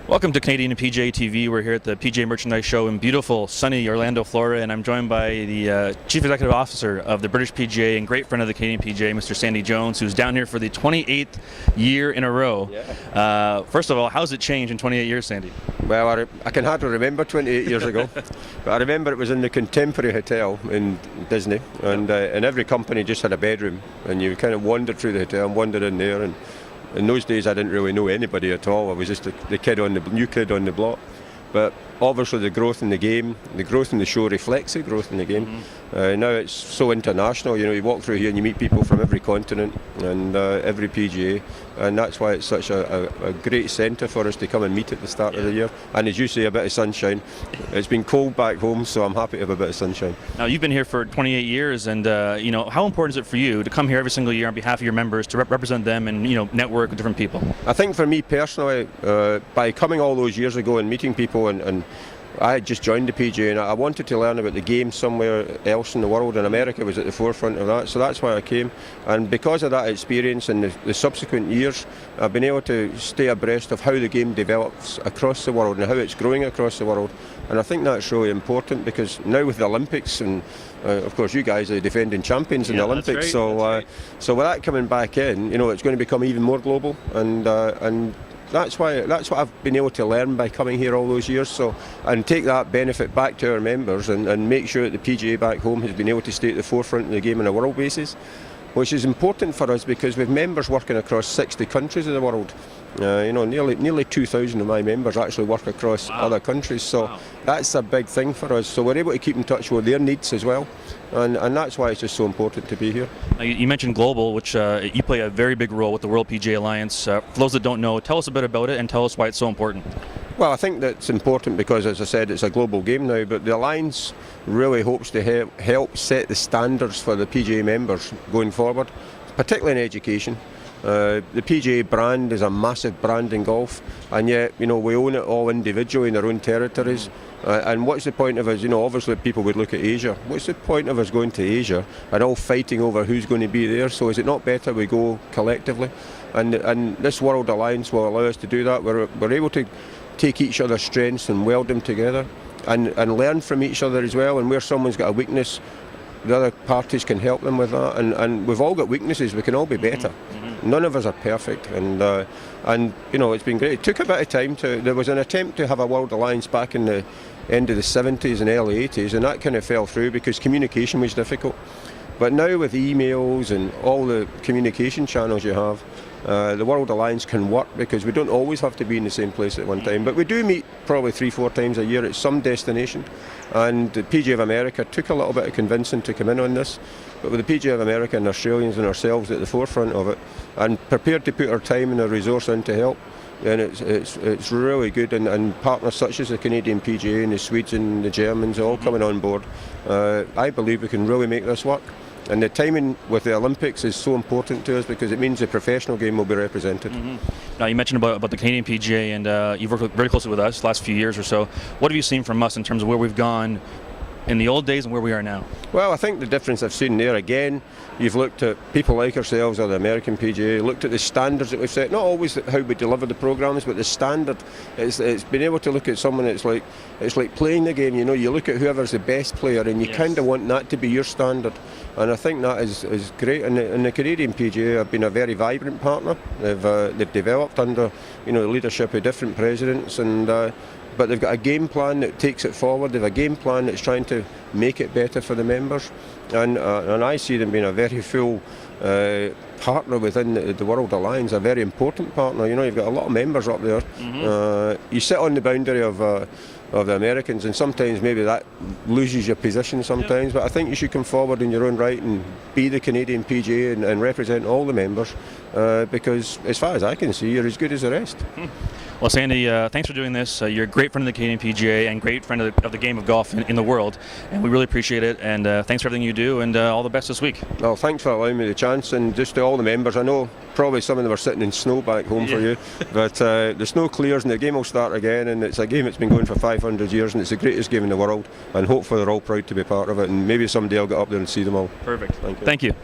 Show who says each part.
Speaker 1: Welcome to Canadian PGA TV. We're here at the PGA Merchandise Show in beautiful, sunny Orlando, Florida, and I'm joined by the Chief Executive Officer of the British PGA and great friend of the Canadian PGA, Mr. Sandy Jones, who's down here for the 28th year in a row. Yeah. First of all, how's it changed in 28 years, Sandy?
Speaker 2: Well, I can hardly remember 28 years ago, but I remember it was in the Contemporary Hotel in Disney, and every company just had a bedroom, and you kind of wandered through the hotel and wandered in there. And in those days, I didn't really know anybody at all. I was just the new kid on the block. But obviously, the growth in the game, the growth in the show reflects the growth in the game. Now it's so international. You know, you walk through here and you meet people from every continent and every PGA, and that's why it's such a great centre for us to come and meet at the start of the year. And as you say, a bit of sunshine. It's been cold back home, so I'm happy to have a bit of sunshine.
Speaker 1: Now, you've been here for 28 years, and you know, how important is it for you to come here every single year on behalf of your members to represent them and network with different people?
Speaker 2: I think for me personally, by coming all those years ago and meeting people, and I had just joined the PGA and I wanted to learn about the game somewhere else in the world, and America was at the forefront of that, so that's why I came. And because of that experience and the subsequent years, I've been able to stay abreast of how the game develops across the world and how it's growing across the world. And I think that's really important, because now with the Olympics, and of course you guys are the defending champions in the Olympics,
Speaker 1: right.
Speaker 2: So with that coming back in, it's going to become even more global, and that's what I've been able to learn by coming here all those years. So, and take that benefit back to our members and make sure that the PGA back home has been able to stay at the forefront of the game on a world basis, which is important for us because we've members working across 60 countries of the world. Nearly 2,000 of my members actually work across other countries, so that's a big thing for us. So we're able to keep in touch with their needs as well, and that's why it's just so important to be here.
Speaker 1: Now, you mentioned global, which you play a very big role with the World PGA Alliance. For those that don't know, tell us a bit about it and tell us why it's so important.
Speaker 2: Well, I think that's important because, as I said, it's a global game now, but the Alliance really hopes to help set the standards for the PGA members going forward, particularly in education. The PGA brand is a massive brand in golf, and yet we own it all individually in our own territories. And what's the point of us? Obviously people would look at Asia. What's the point of us going to Asia and all fighting over who's going to be there? So is it not better we go collectively? And this World Alliance will allow us to do that. We're able to take each other's strengths and weld them together, and learn from each other as well. And where someone's got a weakness, the other parties can help them with that. And we've all got weaknesses. We can all be better. None of us are perfect, and it's been great. It took a bit of time. There was an attempt to have a World Alliance back in the end of the 70s and early 80s, and that kind of fell through because communication was difficult. But now with emails and all the communication channels you have, the World Alliance can work because we don't always have to be in the same place at one time. But we do meet probably 3-4 times a year at some destination, and the PGA of America took a little bit of convincing to come in on this. But with the PGA of America and Australians and ourselves at the forefront of it, and prepared to put our time and our resource in to help, then it's really good. And partners such as the Canadian PGA and the Swedes and the Germans all coming on board, I believe we can really make this work. And the timing with the Olympics is so important to us because it means the professional game will be represented.
Speaker 1: Now, you mentioned about the Canadian PGA, and you've worked very closely with us the last few years or so. What have you seen from us in terms of where we've gone in the old days and where we are now?
Speaker 2: Well, I think the difference I've seen there, again, you've looked at people like ourselves or the American PGA, looked at the standards that we've set, not always how we deliver the programmes, but the standard. It's been able to look at someone, it's like playing the game, you look at whoever's the best player and you kind of want that to be your standard. And I think that is great. And the Canadian PGA have been a very vibrant partner. They've developed under the leadership of different presidents, but they've got a game plan that takes it forward. They've a game plan that's trying to make it better for the members, and I see them being a very full partner within the World Alliance, a very important partner. You've got a lot of members up there. You sit on the boundary of the Americans, and sometimes maybe that loses your position sometimes, but I think you should come forward in your own right and be the Canadian PGA and represent all the members, because as far as I can see, you're as good as the rest.
Speaker 1: Well, Sandy, thanks for doing this. You're a great friend of the Canadian PGA and great friend of the game of golf in the world, and we really appreciate it. And thanks for everything you do, and all the best this week.
Speaker 2: Well, thanks for allowing me the chance, and just to all the members. I know probably some of them are sitting in snow back home for you, but the snow clears and the game will start again, and it's a game that's been going for 500 years, and it's the greatest game in the world, and hopefully they're all proud to be part of it, and maybe someday I'll get up there and see them all.
Speaker 1: Perfect.
Speaker 2: Thank you.
Speaker 1: Thank you.